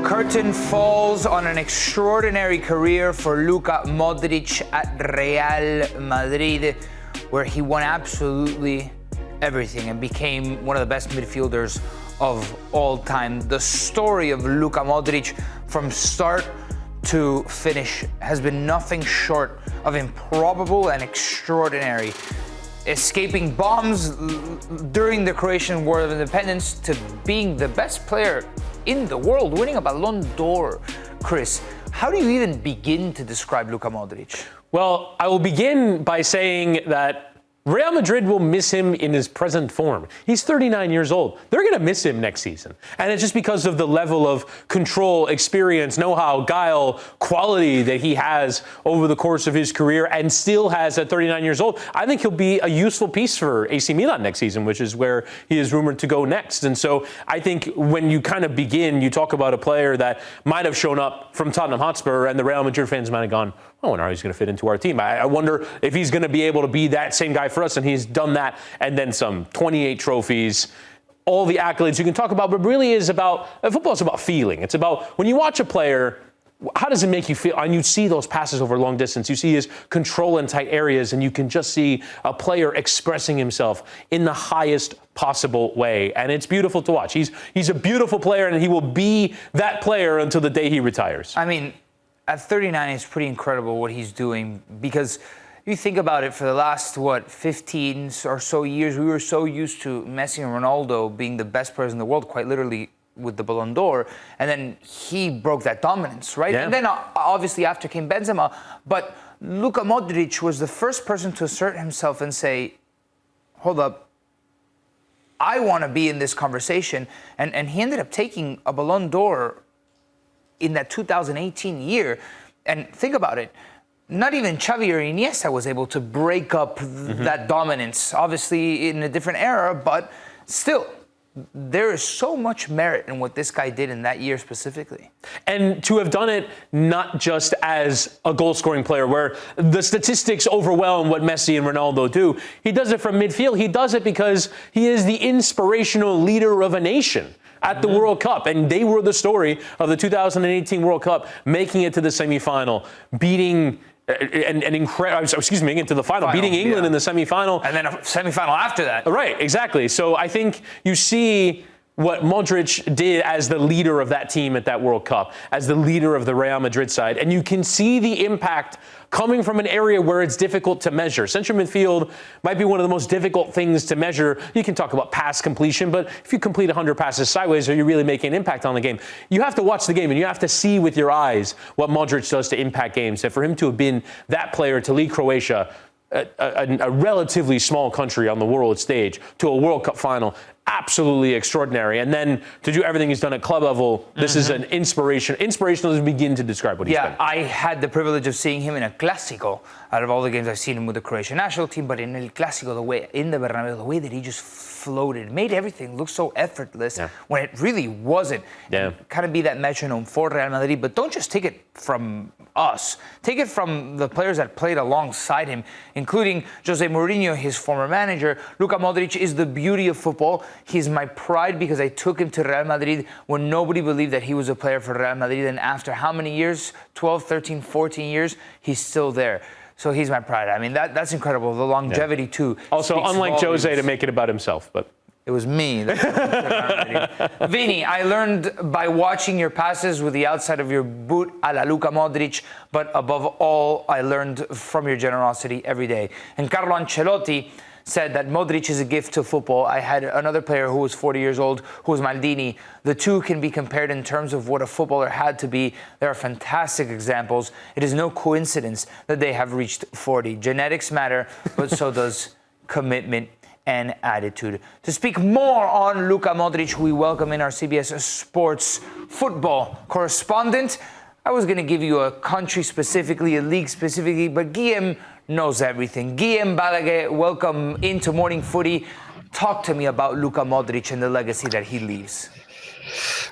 Curtain falls on an extraordinary career for Luka Modrić at Real Madrid, where he won absolutely everything and became one of the best midfielders of all time. The story of Luka Modrić from start to finish has been nothing short of improbable and extraordinary. Escaping bombs during the Croatian War of Independence to being the best player in the world, winning a Ballon d'Or. Chris, how do you even begin to describe Luka Modrić? Well, I will begin by saying that Real Madrid will miss him in his present form. He's 39 years old. They're going to miss him next season. And it's just because of the level of control, experience, know-how, guile, quality that he has over the course of his career and still has at 39 years old. I think he'll be a useful piece for AC Milan next season, which is where he is rumored to go next. And so I think when you kind of begin, you talk about a player that might have shown up from Tottenham Hotspur and the Real Madrid fans might have gone, oh, now he's going to fit into our team. I wonder if he's going to be able to be that same guy for us, and he's done that, and then some. 28 trophies, all the accolades you can talk about, but really is about, football is about feeling. It's about when you watch a player, how does it make you feel? And you see those passes over long distance. You see his control in tight areas, and you can just see a player expressing himself in the highest possible way. And it's beautiful to watch. He's a beautiful player, and he will be that player until the day he retires. I mean, at 39, it's pretty incredible what he's doing, because you think about it, for the last, 15 or so years, we were so used to Messi and Ronaldo being the best players in the world, quite literally with the Ballon d'Or, and then he broke that dominance, right? Yeah. And then obviously after came Benzema, but Luka Modrić was the first person to assert himself and say, hold up, I want to be in this conversation, and he ended up taking a Ballon d'Or in that 2018 year. And think about it, not even Xavi or Iniesta was able to break up that dominance, obviously in a different era, but still, there is so much merit in what this guy did in that year specifically. And to have done it not just as a goal-scoring player, where the statistics overwhelm what Messi and Ronaldo do. He does it from midfield. He does it because he is the inspirational leader of a nation at the World Cup, and they were the story of the 2018 World Cup, making it to the semifinal, beating into the final, beating England in the semifinal, and then a semifinal after that. Right, exactly. So I think you see what Modrić did as the leader of that team at that World Cup, as the leader of the Real Madrid side, and you can see the impact coming from an area where it's difficult to measure. Central midfield might be one of the most difficult things to measure. You can talk about pass completion, but if you complete 100 passes sideways, are you really making an impact on the game? You have to watch the game, and you have to see with your eyes what Modrić does to impact games. And for him to have been that player to lead Croatia, a relatively small country on the world stage, to a World Cup final, absolutely extraordinary. And then to do everything he's done at club level, this is an inspirational to begin to describe what he's done. Yeah, I had the privilege of seeing him in a Clásico. Out of all the games I've seen him with the Croatian national team, but in El Clásico, the way in the Bernabeu, the way that he just floated, made everything look so effortless when it really wasn't. Yeah. Kind of be that metronome for Real Madrid, but don't just take it from us. Take it from the players that played alongside him, including José Mourinho, his former manager. Luka Modrić is the beauty of football. He's my pride because I took him to Real Madrid when nobody believed that he was a player for Real Madrid. And after how many years? 12, 13, 14 years, he's still there. So he's my pride. I mean, that's incredible. The longevity, too. Also, unlike Jose, to make it about himself, but it was me. Vini, I learned by watching your passes with the outside of your boot a la Luka Modrić, but above all, I learned from your generosity every day. And Carlo Ancelotti said that Modrić is a gift to football. I had another player who was 40 years old, who was Maldini. The two can be compared in terms of what a footballer had to be. They are fantastic examples. It is no coincidence that they have reached 40. Genetics matter, but so does commitment and attitude. To speak more on Luka Modrić, we welcome in our CBS Sports football correspondent. I was going to give you a country specifically, a league specifically, but Guillem knows everything. Guillem Balagué, welcome into Morning Footy. Talk to me about Luka Modrić and the legacy that he leaves.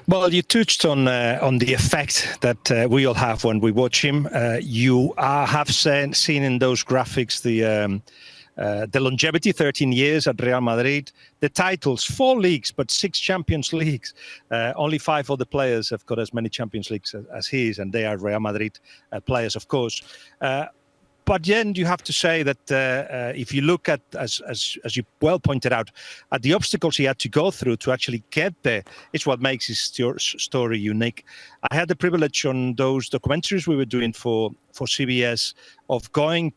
Well, you touched on the effect that we all have when we watch him. You have seen in those graphics the The longevity, 13 years at Real Madrid. The titles, 4 leagues, but 6 Champions Leagues. Only 5 other players have got as many Champions Leagues as he is, and they are Real Madrid players, of course. But then you have to say that if you look at, as you well pointed out, at the obstacles he had to go through to actually get there, it's what makes his story unique. I had the privilege on those documentaries we were doing for CBS of going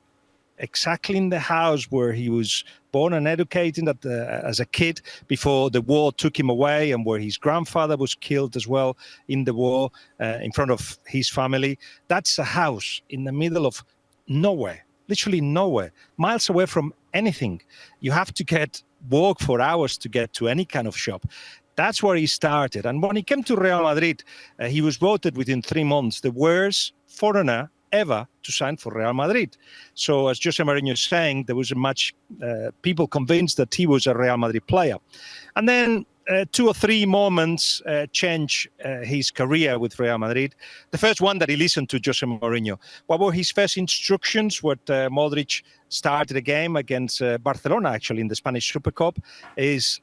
exactly in the house where he was born and educated as a kid before the war took him away, and where his grandfather was killed as well in the war in front of his family. That's a house in the middle of nowhere, literally nowhere, miles away from anything. You have to walk for hours to get to any kind of shop. That's where he started. And when he came to Real Madrid, he was voted within 3 months the worst foreigner ever to sign for Real Madrid. So as José Mourinho is saying, there was much people convinced that he was a Real Madrid player. And then 2 or 3 moments change his career with Real Madrid. The first one that he listened to José Mourinho. What were his first instructions? What Modrić started a game against Barcelona, actually, in the Spanish Super Cup, is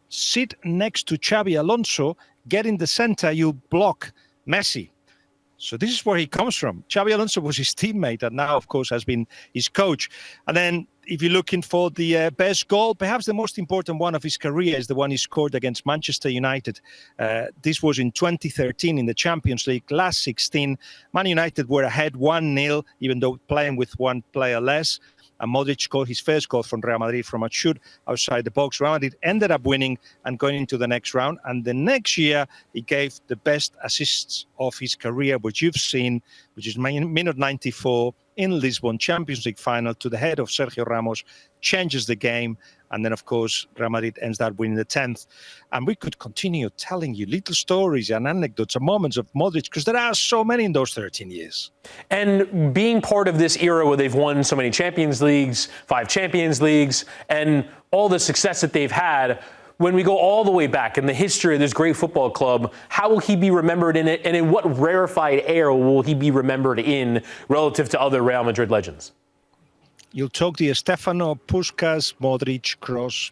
sit next to Xavi Alonso, get in the center, you block Messi. So this is where he comes from. Xavi Alonso was his teammate and now, of course, has been his coach. And then if you're looking for the best goal, perhaps the most important one of his career is the one he scored against Manchester United. This was in 2013 in the Champions League, last 16. Man United were ahead 1-0, even though playing with 1 player less. And Modrić scored his first goal from Real Madrid from a shoot outside the box. Real Madrid ended up winning and going into the next round. And the next year, he gave the best assists of his career, which you've seen, which is minute 94 in Lisbon Champions League final to the head of Sergio Ramos, changes the game. And then, of course, Real Madrid ends up winning the 10th. And we could continue telling you little stories and anecdotes and moments of Modrić, because there are so many in those 13 years. And being part of this era where they've won so many Champions Leagues, 5 Champions Leagues, and all the success that they've had, when we go all the way back in the history of this great football club, how will he be remembered in it, and in what rarefied era will he be remembered in relative to other Real Madrid legends? You'll talk Di Stefano, Puskas, Modrić, Kroos.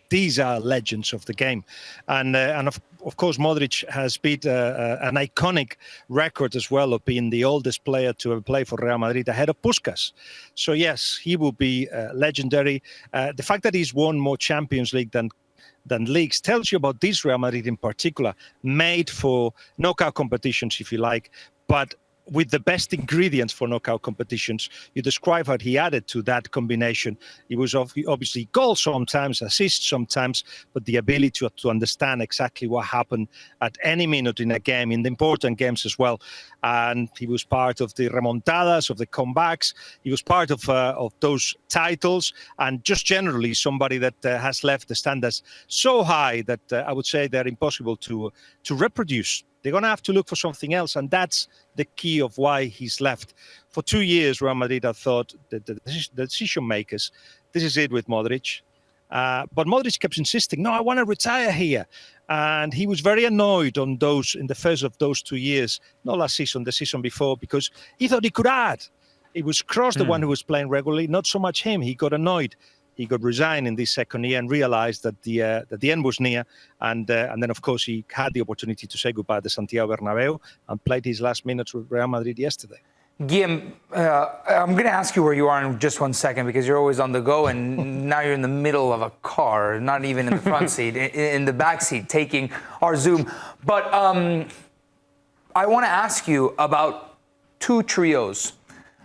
These are legends of the game. And of course, Modrić has beat an iconic record as well of being the oldest player to ever play for Real Madrid ahead of Puskas. So yes, he will be legendary. The fact that he's won more Champions League than leagues tells you about this Real Madrid in particular, made for knockout competitions, if you like, but with the best ingredients for knockout competitions. You describe what he added to that combination. It was obviously goals sometimes, assists sometimes, but the ability to understand exactly what happened at any minute in a game, in the important games as well. And he was part of the remontadas, of the comebacks. He was part of those titles, and just generally somebody that has left the standards so high that I would say they're impossible to reproduce. They're going to have to look for something else, and that's the key of why he's left. For 2 years, Real Madrid have thought that the decision makers, this is it with Modrić. But Modrić kept insisting, no, I want to retire here. And he was very annoyed on those in the first of those 2 years, not last season, the season before, because he thought he could add. It was Kroos, the one who was playing regularly, not so much him. He got annoyed. He got resigned in this second year and realized that the end was near. And then, of course, he had the opportunity to say goodbye to Santiago Bernabeu and played his last minutes with Real Madrid yesterday. Guillem, I'm going to ask you where you are in just 1 second, because you're always on the go, and now you're in the middle of a car, not even in the front seat, in the back seat, taking our Zoom. But I want to ask you about 2 trios.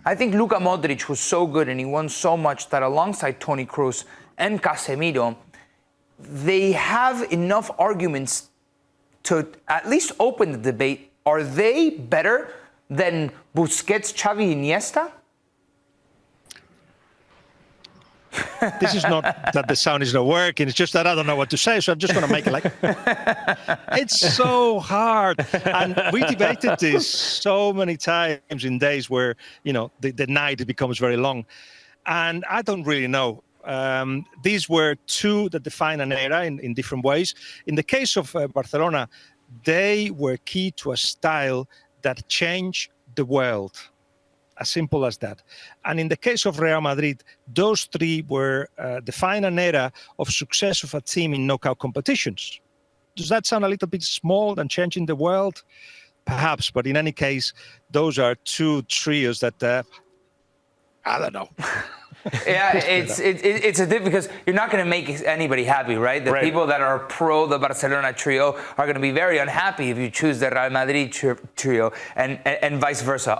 I think Luka Modrić was so good and he won so much that alongside Toni, Kroos and Casemiro, they have enough arguments to at least open the debate. Are they better than Busquets, Xavi, Iniesta? This is not that the sound is not working. It's just that I don't know what to say. So I'm just going to make it like, it's so hard. And we debated this so many times in days where, you know, the night becomes very long. And I don't really know. These were 2 that define an era in different ways. In the case of Barcelona, they were key to a style that changed the world. As simple as that. And in the case of Real Madrid, those three were define an era of success of a team in knockout competitions. Does that sound a little bit small and changing the world? Perhaps, but in any case, those are two trios that I don't know. Yeah, it's a difficult, because you're not going to make anybody happy, right? The people that are pro the Barcelona trio are going to be very unhappy if you choose the Real Madrid trio, and vice versa.